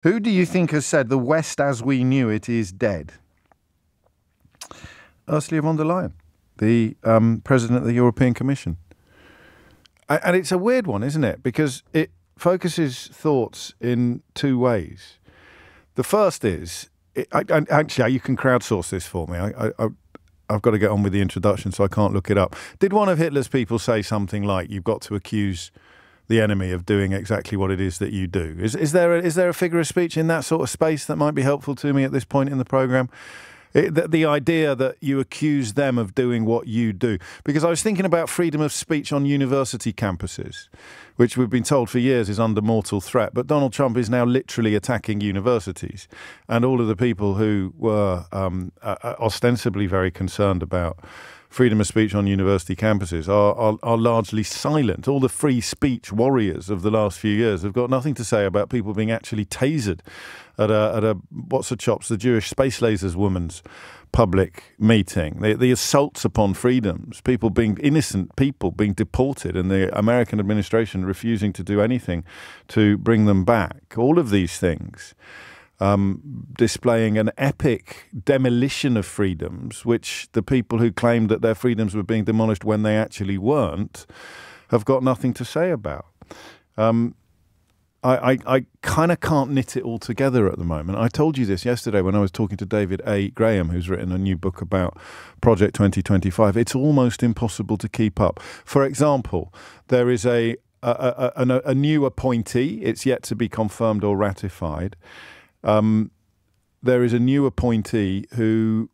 Who do you think has said the West as we knew it is dead? Ursula von der Leyen, the president of the European Commission. And it's a weird one, isn't it? Because it focuses thoughts in two ways. The first is, actually, you can crowdsource this for me. I've got to get on with the introduction, so I can't look it up. Did one of Hitler's people say something like, you've got to accuse the enemy of doing exactly what it is that you do? Is there a figure of speech in that sort of space that might be helpful to me at this point in the programme? The idea that you accuse them of doing what you do. Because I was thinking about freedom of speech on university campuses, which we've been told for years is under mortal threat. But Donald Trump is now literally attacking universities. And all of the people who were ostensibly very concerned about freedom of speech on university campuses are largely silent. All the free speech warriors of the last few years have got nothing to say about people being actually tasered at a what's the chops, the Jewish space lasers woman's public meeting. The assaults upon freedoms, innocent people being deported, and the American administration refusing to do anything to bring them back. All of these things displaying an epic demolition of freedoms, which the people who claimed that their freedoms were being demolished when they actually weren't, have got nothing to say about. I kind of can't knit it all together at the moment. I told you this yesterday when I was talking to David A. Graham, who's written a new book about Project 2025. It's almost impossible to keep up. For example, there is a new appointee. It's yet to be confirmed or ratified. There is a new appointee who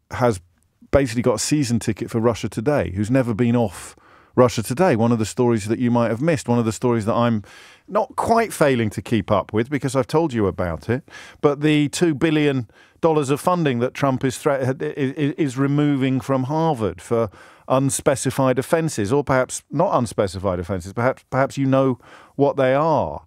has basically got a season ticket for Russia Today, who's never been off Russia Today. One of the stories that you might have missed, one of the stories that I'm not quite failing to keep up with because I've told you about it, but the $2 billion of funding that Trump is removing from Harvard for unspecified offences, or perhaps not unspecified offences, perhaps you know what they are.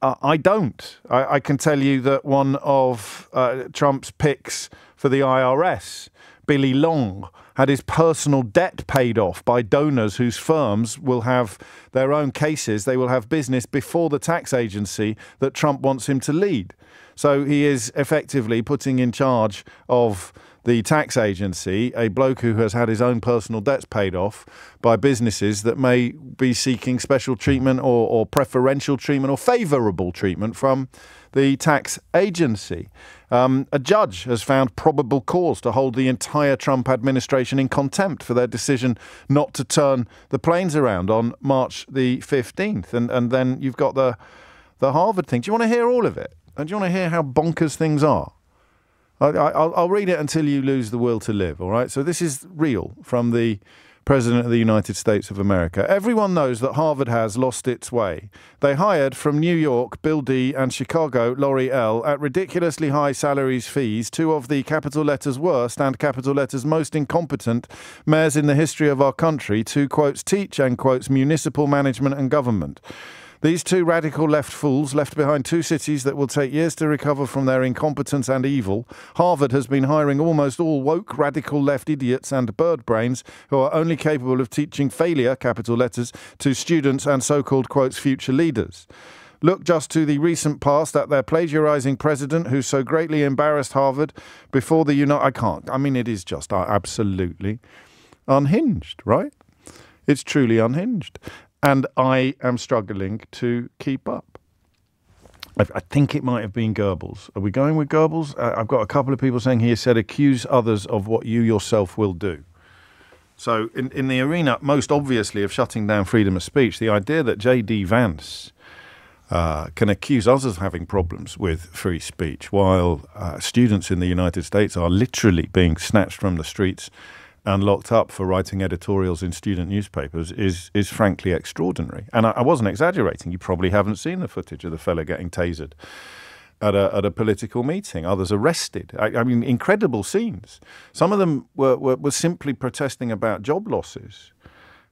I don't. I can tell you that one of Trump's picks for the IRS, Billy Long, had his personal debt paid off by donors whose firms will have their own cases. They will have business before the tax agency that Trump wants him to lead. So he is effectively putting in charge of the tax agency a bloke who has had his own personal debts paid off by businesses that may be seeking special treatment or preferential treatment or favourable treatment from the tax agency. A judge has found probable cause to hold the entire Trump administration in contempt for their decision not to turn the planes around on March the 15th. And then you've got the Harvard thing. Do you want to hear all of it? And do you want to hear how bonkers things are? I'll read it until you lose the will to live, all right? So this is real from the President of the United States of America. Everyone knows that Harvard has lost its way. They hired from New York Bill D and Chicago Lori L at ridiculously high salaries fees, two of the capital letters worst and capital letters most incompetent mayors in the history of our country to, quotes, teach, end quotes, municipal management and government. These two radical left fools left behind two cities that will take years to recover from their incompetence and evil. Harvard has been hiring almost all woke radical left idiots and bird brains who are only capable of teaching failure, capital letters, to students and so-called, quotes, future leaders. Look just to the recent past at their plagiarizing president who so greatly embarrassed Harvard before the it is just absolutely unhinged, right? It's truly unhinged. And I am struggling to keep up. I think it might have been Goebbels. Are we going with Goebbels? I've got a couple of people saying he has said, accuse others of what you yourself will do. So in the arena, most obviously, of shutting down freedom of speech, the idea that J.D. Vance can accuse us of having problems with free speech while students in the United States are literally being snatched from the streets and locked up for writing editorials in student newspapers is frankly extraordinary. And I wasn't exaggerating. You probably haven't seen the footage of the fella getting tasered at a political meeting. Others arrested. I mean, incredible scenes. Some of them were simply protesting about job losses.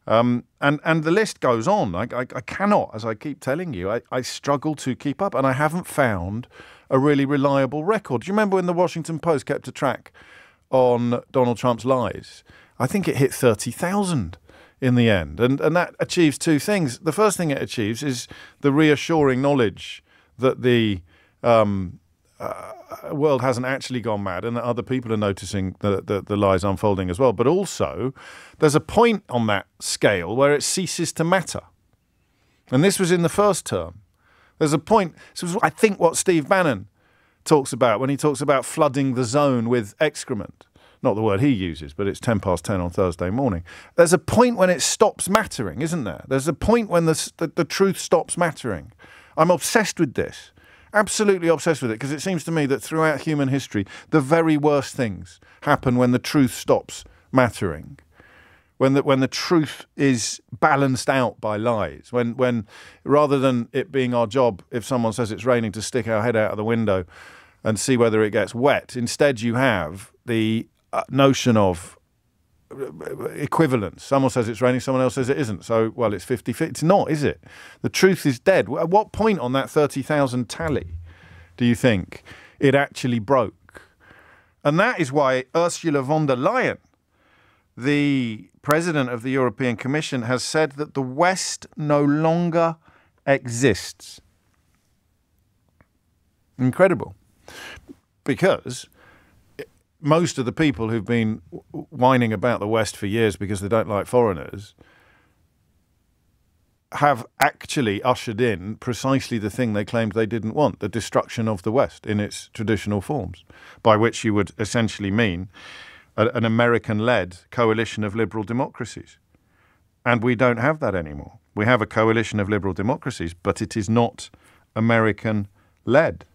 And the list goes on. I cannot, as I keep telling you, I struggle to keep up, and I haven't found a really reliable record. Do you remember when the Washington Post kept a track on Donald Trump's lies? I think it hit 30,000 in the end. And that achieves two things. The first thing it achieves is the reassuring knowledge that the world hasn't actually gone mad and that other people are noticing the lies unfolding as well. But also, there's a point on that scale where it ceases to matter. And this was in the first term. There's a point, this was, I think, what Steve Bannon talks about when he talks about flooding the zone with excrement. Not the word he uses, but it's 10:10 on Thursday morning. There's a point when it stops mattering, isn't there? There's a point when the truth stops mattering. I'm obsessed with this. Absolutely obsessed with it, because it seems to me that throughout human history, the very worst things happen when the truth stops mattering. When the truth is balanced out by lies. When rather than it being our job, if someone says it's raining, to stick our head out of the window and see whether it gets wet, instead you have the notion of equivalence. Someone says it's raining, someone else says it isn't. So, well, it's 50-50. It's not, is it? The truth is dead. At what point on that 30,000 tally do you think it actually broke? And that is why Ursula von der Leyen, the president of the European Commission, has said that the West no longer exists. Incredible. Because most of the people who've been whining about the West for years because they don't like foreigners have actually ushered in precisely the thing they claimed they didn't want, the destruction of the West in its traditional forms, by which you would essentially mean an American-led coalition of liberal democracies. And we don't have that anymore. We have a coalition of liberal democracies, but it is not American-led.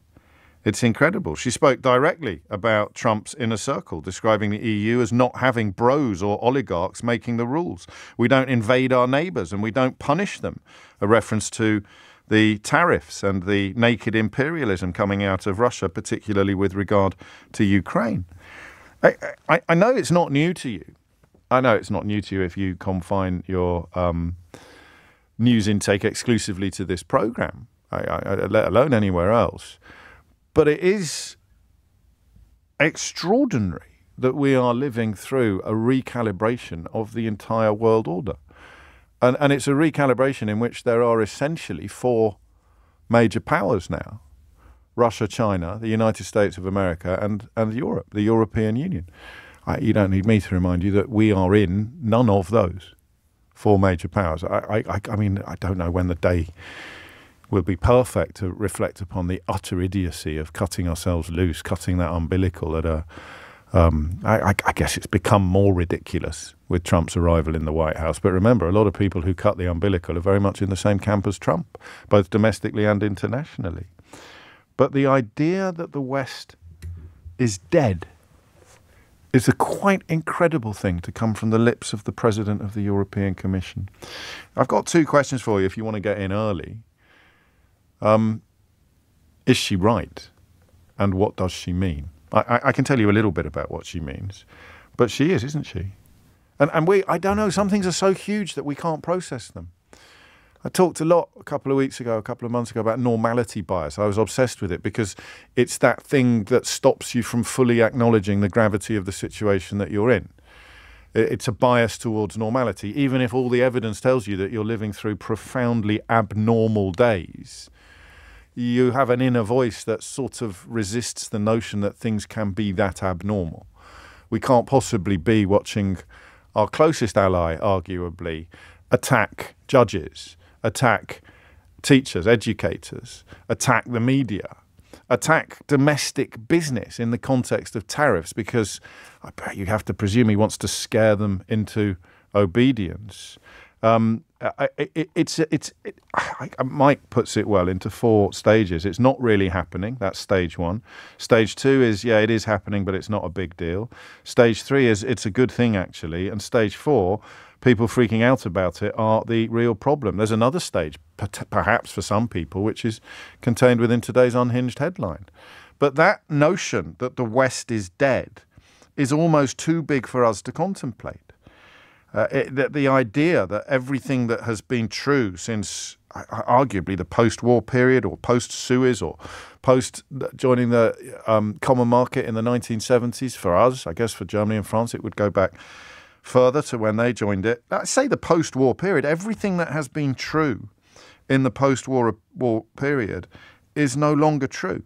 It's incredible. She spoke directly about Trump's inner circle, describing the EU as not having bros or oligarchs making the rules. We don't invade our neighbours and we don't punish them, a reference to the tariffs and the naked imperialism coming out of Russia, particularly with regard to Ukraine. I know it's not new to you. I know it's not new to you if you confine your news intake exclusively to this programme, let alone anywhere else. But it is extraordinary that we are living through a recalibration of the entire world order. And it's a recalibration in which there are essentially four major powers now: Russia, China, the United States of America, and Europe, the European Union. You don't need me to remind you that we are in none of those four major powers. I mean, I don't know when the day will be perfect to reflect upon the utter idiocy of cutting ourselves loose, cutting that umbilical at a... I guess it's become more ridiculous with Trump's arrival in the White House. But remember, a lot of people who cut the umbilical are very much in the same camp as Trump, both domestically and internationally. But the idea that the West is dead is a quite incredible thing to come from the lips of the President of the European Commission. I've got two questions for you if you want to get in early. Is she right? And what does she mean? I can tell you a little bit about what she means. But she is, isn't she? And I don't know, some things are so huge that we can't process them. I talked a lot a couple of months ago about normality bias. I was obsessed with it because it's that thing that stops you from fully acknowledging the gravity of the situation that you're in. It's a bias towards normality. Even if all the evidence tells you that you're living through profoundly abnormal days, you have an inner voice that sort of resists the notion that things can be that abnormal. We can't possibly be watching our closest ally, arguably, attack judges, attack teachers, educators, attack the media, attack domestic business in the context of tariffs, because I bet you have to presume he wants to scare them into obedience. Mike puts it well into four stages. It's not really happening. That's stage one. Stage two is, yeah, it is happening, but it's not a big deal. Stage three is, it's a good thing, actually. And stage four, people freaking out about it are the real problem. There's another stage, perhaps for some people, which is contained within today's Unhinged headline. But that notion that the West is dead is almost too big for us to contemplate. The idea that everything that has been true since arguably the post-war period, or post-Suez, or post joining the common market in the 1970s, for us, I guess for Germany and France, it would go back further to when they joined it. Let's say the post-war period, everything that has been true in the post-war period is no longer true.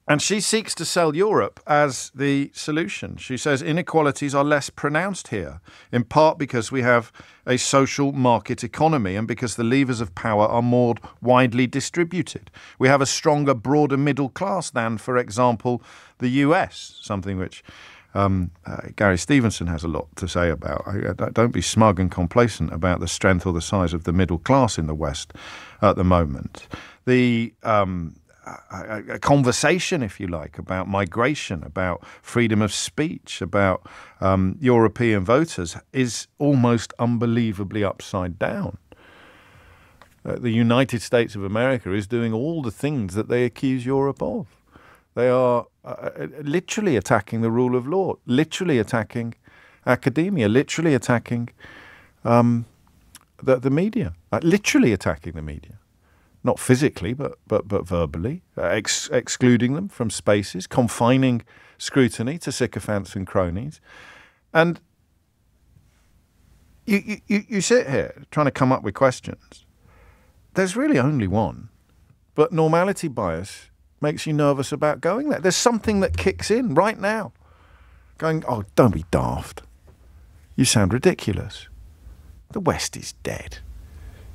And she seeks to sell Europe as the solution. She says inequalities are less pronounced here, in part because we have a social market economy and because the levers of power are more widely distributed. We have a stronger, broader middle class than, for example, the US, something which Gary Stevenson has a lot to say about. Don't be smug and complacent about the strength or the size of the middle class in the West at the moment. A conversation, if you like, about migration, about freedom of speech, about European voters is almost unbelievably upside down. The United States of America is doing all the things that they accuse Europe of. They are literally attacking the rule of law, literally attacking academia, literally attacking the media, literally attacking the media. Not physically, but verbally, excluding them from spaces, confining scrutiny to sycophants and cronies. And you sit here trying to come up with questions. There's really only one. But normality bias makes you nervous about going there. There's something that kicks in right now. Going, oh, don't be daft. You sound ridiculous. The West is dead.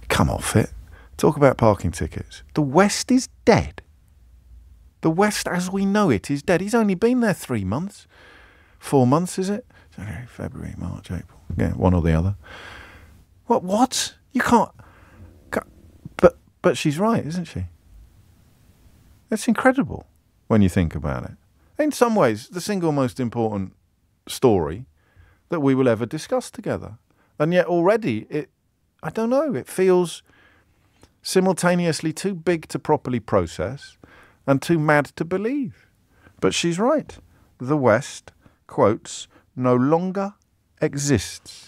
Come off it. Talk about parking tickets. The West is dead. The West as we know it is dead. He's only been there 3 months. 4 months, is it? January, February, March, April. Yeah, one or the other. What? You can't. But she's right, isn't she? It's incredible when you think about it. In some ways, the single most important story that we will ever discuss together. And yet already, it feels simultaneously too big to properly process and too mad to believe. But she's right. The West, quotes, no longer exists.